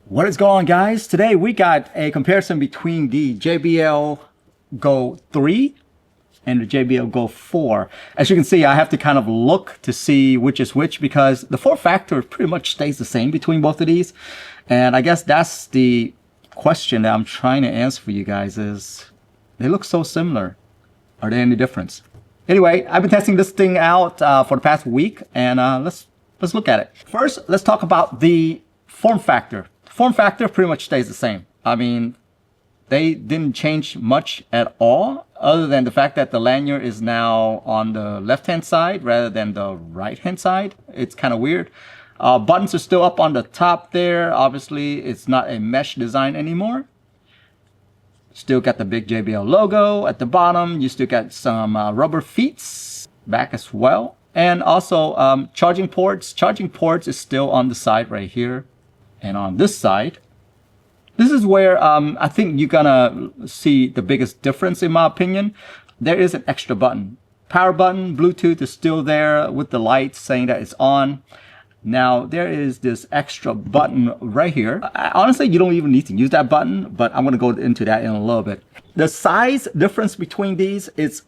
What is going on, guys? Today we got a comparison between the JBL Go 3 and the JBL Go 4. As you can see, I have to kind of look to see which is which because the form factor pretty much stays the same between both of these. And I guess that's the question that I'm trying to answer for you guys is, they look so similar. Are there any difference? Anyway, I've been testing this thing out for the past week, and let's look at it. First, let's talk about the form factor. Form factor pretty much stays the same. I mean, they didn't change much at all, other than the fact that the lanyard is now on the left-hand side rather than the right-hand side. It's kind of weird. Buttons are still up on the top there. Obviously, it's not a mesh design anymore. Still got the big JBL logo at the bottom. You still got some rubber feet back as well. And also charging ports. Charging ports is still on the side right here. And on this side, this is where I think you're gonna see the biggest difference in my opinion. There is an extra button. Power button, Bluetooth is still there with the light saying that it's on. Now there is this extra button right here. Honestly, you don't even need to use that button, but I'm gonna go into that in a little bit. The size difference between these is,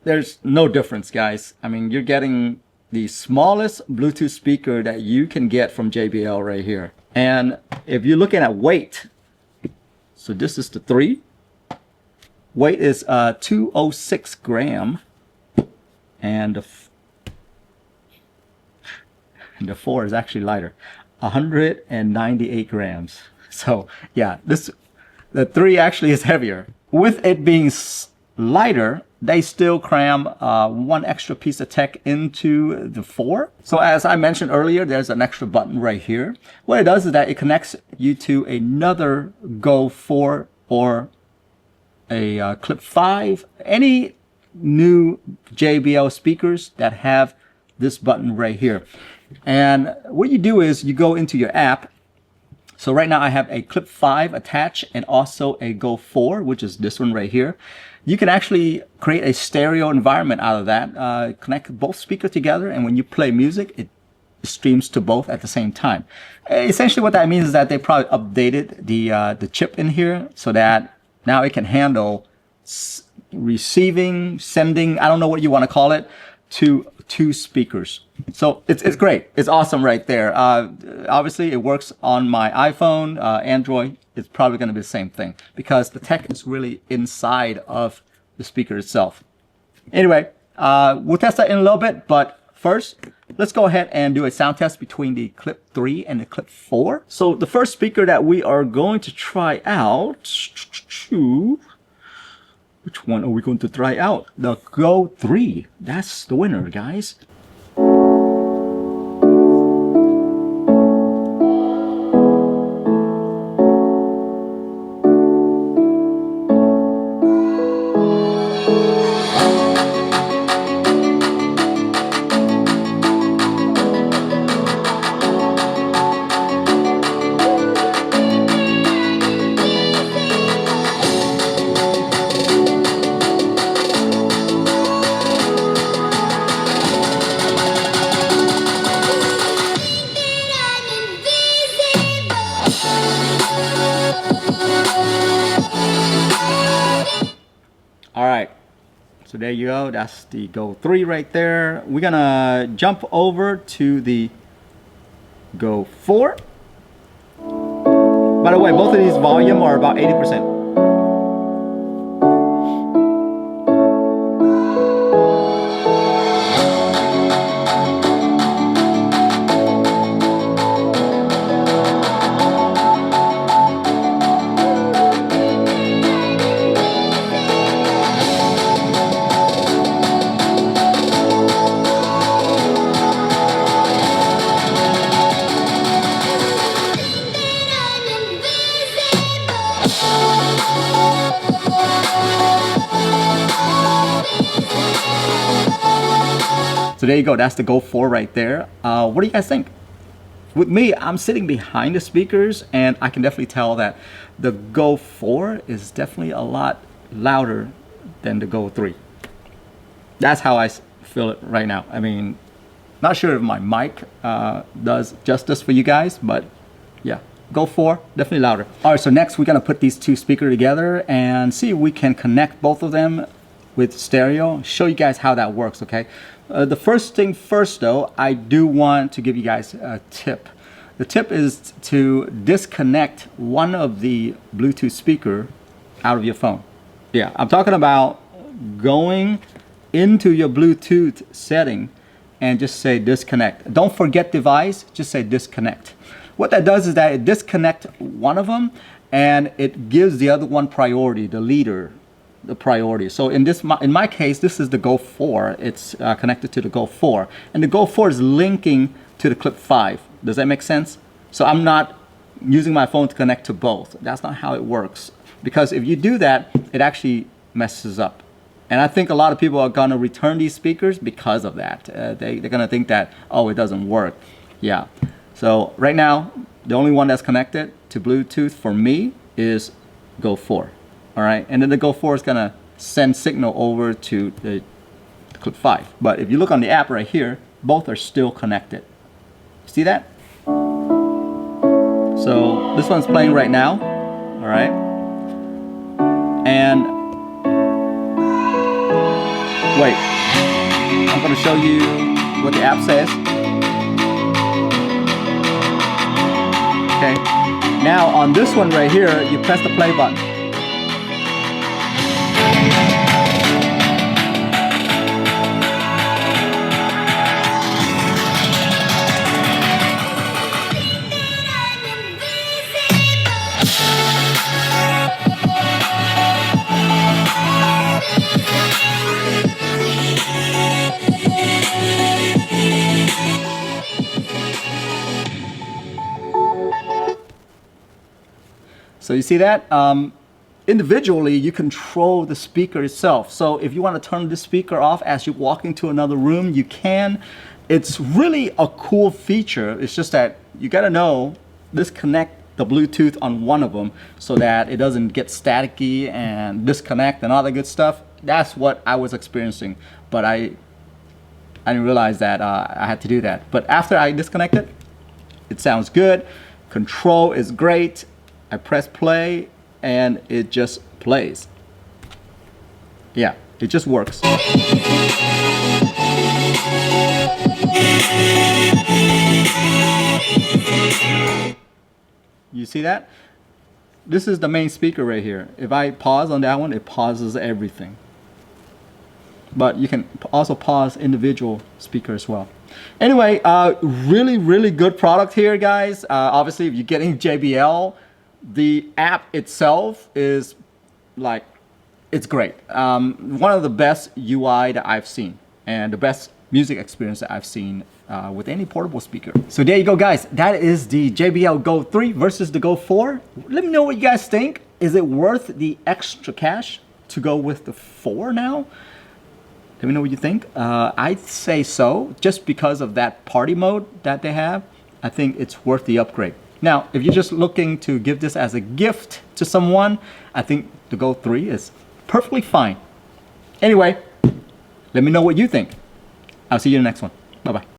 there's no difference, guys. I mean, you're getting the smallest Bluetooth speaker that you can get from JBL right here. And if you're looking at weight, so this is the 3. Weight is 206 gram, and the 4 is actually lighter, 198 grams. So yeah, the 3 actually is heavier. With it being lighter, they still cram one extra piece of tech into the 4. So as I mentioned earlier, there's an extra button right here. What it does is that it connects you to another Go 4 or a Clip 5. Any new JBL speakers that have this button right here. And what you do is you go into your app. So right now I have a Clip 5 attached and also a Go 4, which is this one right here. You can actually create a stereo environment out of that, connect both speakers together, and when you play music, it streams to both at the same time. Essentially what that means is that they probably updated the chip in here so that now it can handle receiving, sending, I don't know what you want to call it, to 2 speakers. So it's great. It's awesome right there. Obviously it works on my iPhone, Android. It's probably going to be the same thing because the tech is really inside of the speaker itself. Anyway, we'll test that in a little bit, but first, let's go ahead and do a sound test between the Clip 3 and the Clip 4. So the first speaker that we are going to try out, which one are we going to try out? The Go 3. That's the winner, guys. All right, so there you go. That's the Go 3 right there. We're gonna jump over to the Go 4. By the way, both of these volume are about 80%. So there you go, that's the Go 4 right there. What do you guys think? With me, I'm sitting behind the speakers and I can definitely tell that the Go 4 is definitely a lot louder than the Go 3. That's how I feel it right now. I mean, not sure if my mic does justice for you guys, but yeah, Go 4, definitely louder. All right, so next we're gonna put these two speakers together and see if we can connect both of them with stereo. Show you guys how that works, okay? The first thing first though, I do want to give you guys a tip. The tip is to disconnect one of the Bluetooth speaker out of your phone. Yeah, I'm talking about going into your Bluetooth setting and just say disconnect. Don't forget device, just say disconnect. What that does is that it disconnects one of them and it gives the other one priority, the leader, the priority. So in my case, this is the Go 4. It's connected to the Go 4. And the Go 4 is linking to the Clip 5. Does that make sense? So I'm not using my phone to connect to both. That's not how it works. Because if you do that, it actually messes up. And I think a lot of people are gonna return these speakers because of that. They're gonna think that, oh, it doesn't work. Yeah. So right now, the only one that's connected to Bluetooth for me is Go 4. All right, and then the Go 4 is gonna send signal over to the Clip 5. But if you look on the app right here, both are still connected. See that? So this one's playing right now. All right, and wait, I'm gonna show you what the app says. Okay, now on this one right here, you press the play button. So you see that? Individually, you control the speaker itself. So if you want to turn the speaker off as you walk into another room, you can. It's really a cool feature. It's just that you got to know, disconnect the Bluetooth on one of them so that it doesn't get staticky and disconnect and all that good stuff. That's what I was experiencing. But I didn't realize that I had to do that. But after I disconnected, it sounds good. Control is great. I press play and it just plays. Yeah, it just works. You see that? This is the main speaker right here. If I pause on that one, it pauses everything. But you can also pause individual speaker as well. Anyway, really good product here, guys. Obviously, if you're getting JBL, the app itself is like, it's great. One of the best UI that I've seen and the best music experience that I've seen with any portable speaker. So there you go, guys. That is the JBL Go 3 versus the Go 4. Let me know what you guys think. Is it worth the extra cash to go with the 4 now? Let me know what you think. I'd say so, just because of that party mode that they have. I think it's worth the upgrade. Now, if you're just looking to give this as a gift to someone, I think the Go 3 is perfectly fine. Anyway, let me know what you think. I'll see you in the next one. Bye-bye.